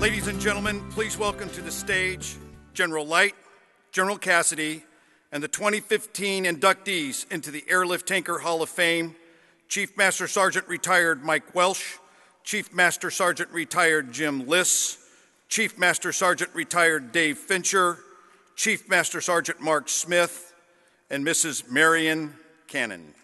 Ladies and gentlemen, please welcome to the stage General Light, General Cassidy, and the 2015 inductees into the Airlift Tanker Hall of Fame, Chief Master Sergeant Retired Mike Welsh, Chief Master Sergeant Retired Jim Liss, Chief Master Sergeant Retired Dave Fincher, Chief Master Sergeant Mark Smith, and Mrs. Marion Cannon.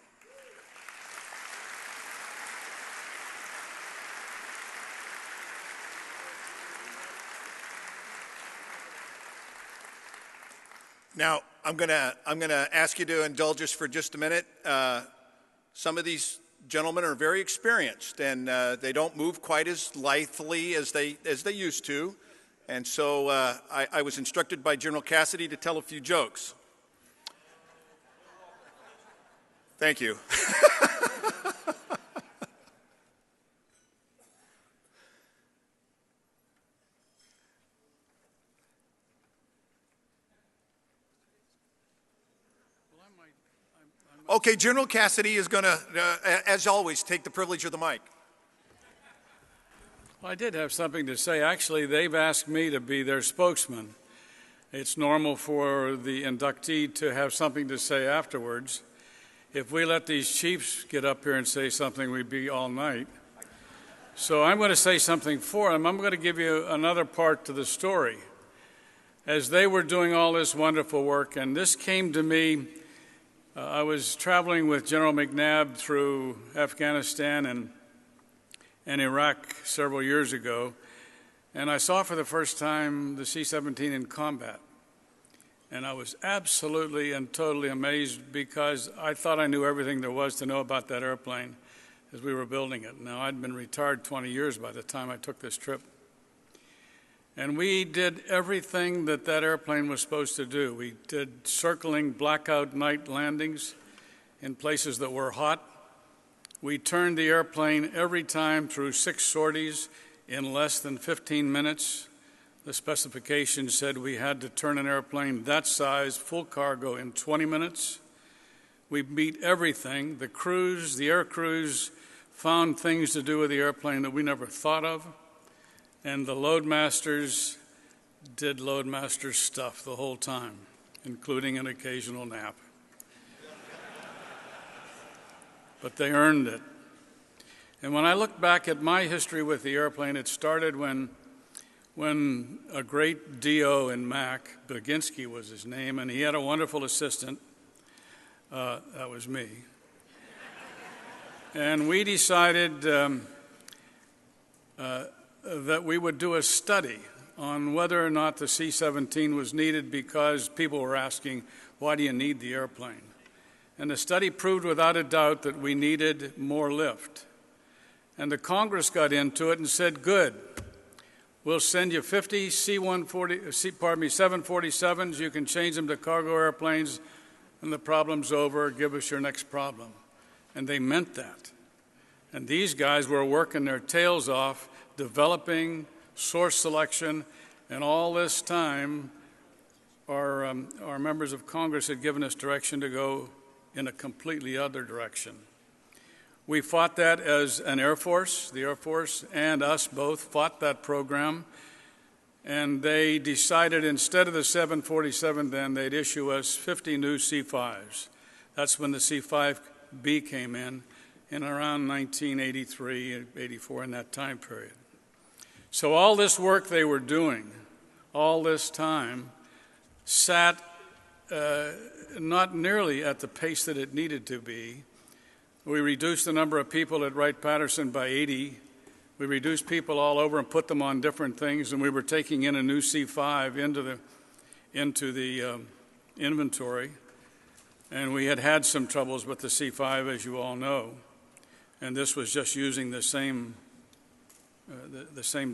Now, I'm gonna ask you to indulge us for just a minute. Some of these gentlemen are very experienced, and they don't move quite as lithely as they used to. And so I was instructed by General Cassidy to tell a few jokes. Thank you. Okay, General Cassidy is going to, as always, take the privilege of the mic. Well, I did have something to say. Actually, they've asked me to be their spokesman. It's normal for the inductee to have something to say afterwards. If we let these chiefs get up here and say something, we'd be all night. So I'm going to say something for them. I'm going to give you another part to the story. As they were doing all this wonderful work, and this came to me, I was traveling with General McNabb through Afghanistan and Iraq several years ago, and I saw for the first time the C-17 in combat. And I was absolutely and totally amazed because I thought I knew everything there was to know about that airplane as we were building it. Now, I'd been retired 20 years by the time I took this trip. And we did everything that airplane was supposed to do. We did circling blackout night landings in places that were hot. We turned the airplane every time through 6 sorties in less than 15 minutes. The specification said we had to turn an airplane that size, full cargo, in 20 minutes. We beat everything. The crews, the air crews, found things to do with the airplane that we never thought of. And the Loadmasters did Loadmaster stuff the whole time, including an occasional nap. But they earned it. And when I look back at my history with the airplane, it started when a great DO in Mac, Baginski was his name, and he had a wonderful assistant. That was me. And we decided that we would do a study on whether or not the C-17 was needed because people were asking, why do you need the airplane? And the study proved without a doubt that we needed more lift. And the Congress got into it and said, good, we'll send you 50 747s, you can change them to cargo airplanes, and the problem's over, give us your next problem. And they meant that. And these guys were working their tails off, developing source selection, and all this time our members of Congress had given us direction to go in a completely other direction. We fought that as an Air Force. The Air Force and us both fought that program, and they decided instead of the 747 then, they'd issue us 50 new C-5s. That's when the C-5B came in around 1983, 84, in that time period. So all this work they were doing, all this time, sat not nearly at the pace that it needed to be. We reduced the number of people at Wright-Patterson by 80. We reduced people all over and put them on different things, and we were taking in a new C-5 into the inventory. And we had some troubles with the C-5, as you all know. And this was just using the same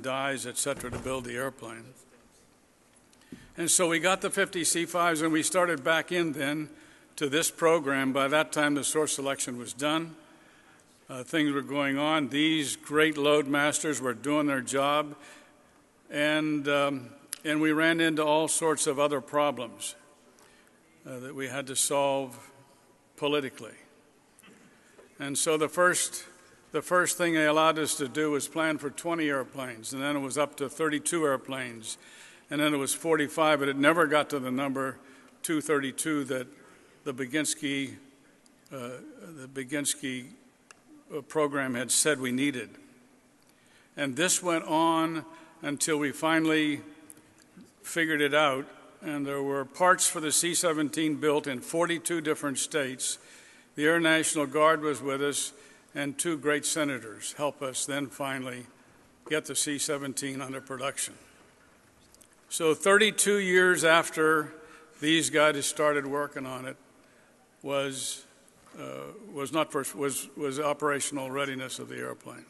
dies, et cetera, to build the airplane. And so we got the 50 C-5s, and we started back in then to this program. By that time, the source selection was done. Things were going on. These great Loadmasters were doing their job, and we ran into all sorts of other problems that we had to solve politically. And so the first the first thing they allowed us to do was plan for 20 airplanes, and then it was up to 32 airplanes, and then it was 45, but it never got to the number 232 that the Baginski program had said we needed. And this went on until we finally figured it out, and there were parts for the C-17 built in 42 different states. The Air National Guard was with us, and 2 great senators helped us then finally get the C-17 under production. So 32 years after these guys started working on it was operational readiness of the airplane.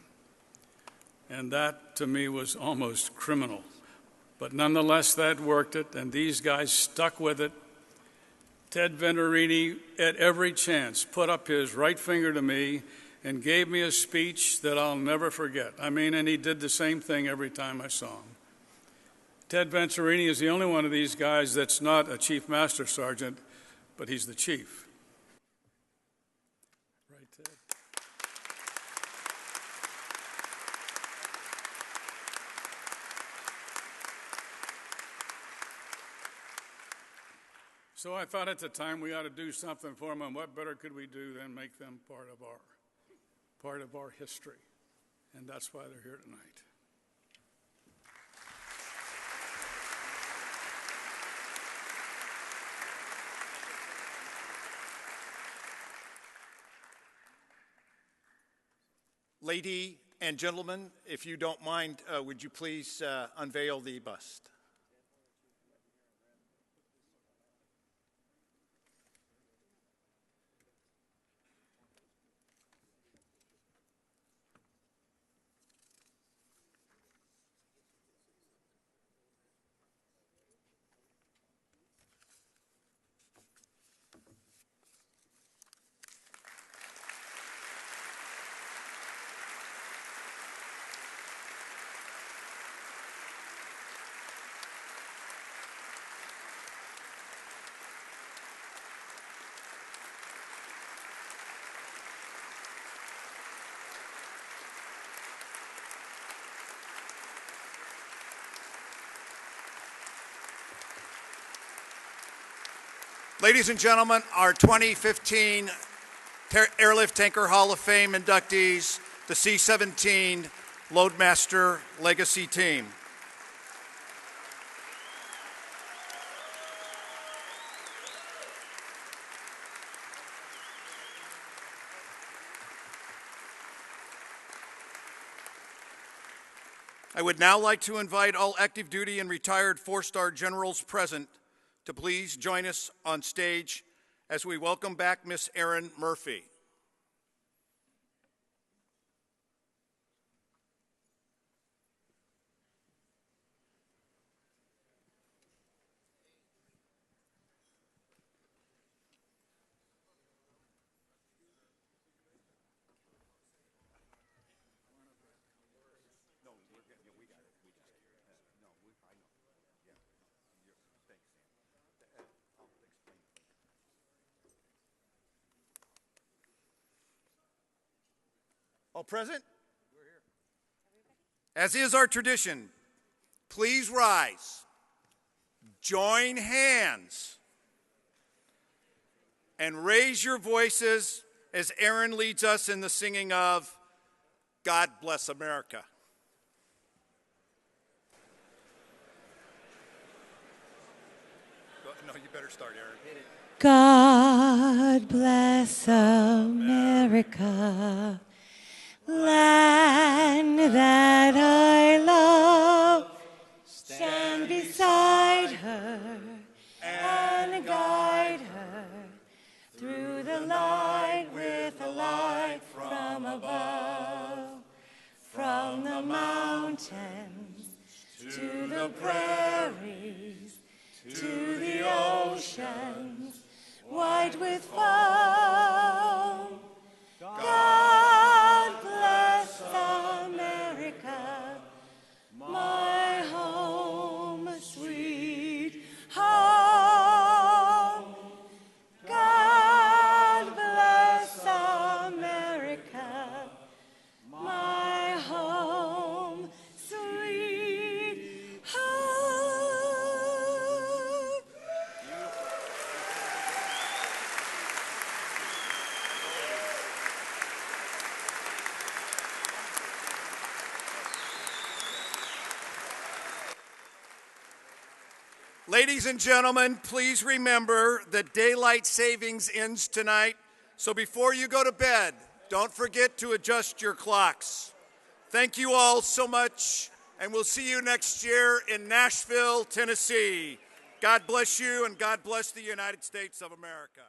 And that, to me, was almost criminal. But nonetheless, that worked it, and these guys stuck with it. Ted Venturini, at every chance, put up his right finger to me and gave me a speech that I'll never forget. I mean, and he did the same thing every time I saw him. Ted Venturini is the only one of these guys that's not a chief master sergeant, but he's the chief. Right, Ted? So I thought at the time we ought to do something for them, and what better could we do than make them part of our history? And that's why they're here tonight. Lady and gentlemen, if you don't mind, would you please unveil the bust? Ladies and gentlemen, our 2015 Airlift Tanker Hall of Fame inductees, the C-17 Loadmaster Legacy Team. I would now like to invite all active duty and retired 4-star generals present to please join us on stage as we welcome back Miss Erin Murphy. All present? We're here. As is our tradition, please rise, join hands, and raise your voices as Erin leads us in the singing of God Bless America. No, you better start, Erin. God bless America, land that I love. Stand beside her and guide her through the night with a light from above. From the mountains to the prairies to the oceans white with foam. God bless America, my home, sweet home. God bless America, Ladies and gentlemen, please remember that daylight savings ends tonight, so before you go to bed, don't forget to adjust your clocks. Thank you all so much, and we'll see you next year in Nashville, Tennessee. God bless you, and God bless the United States of America.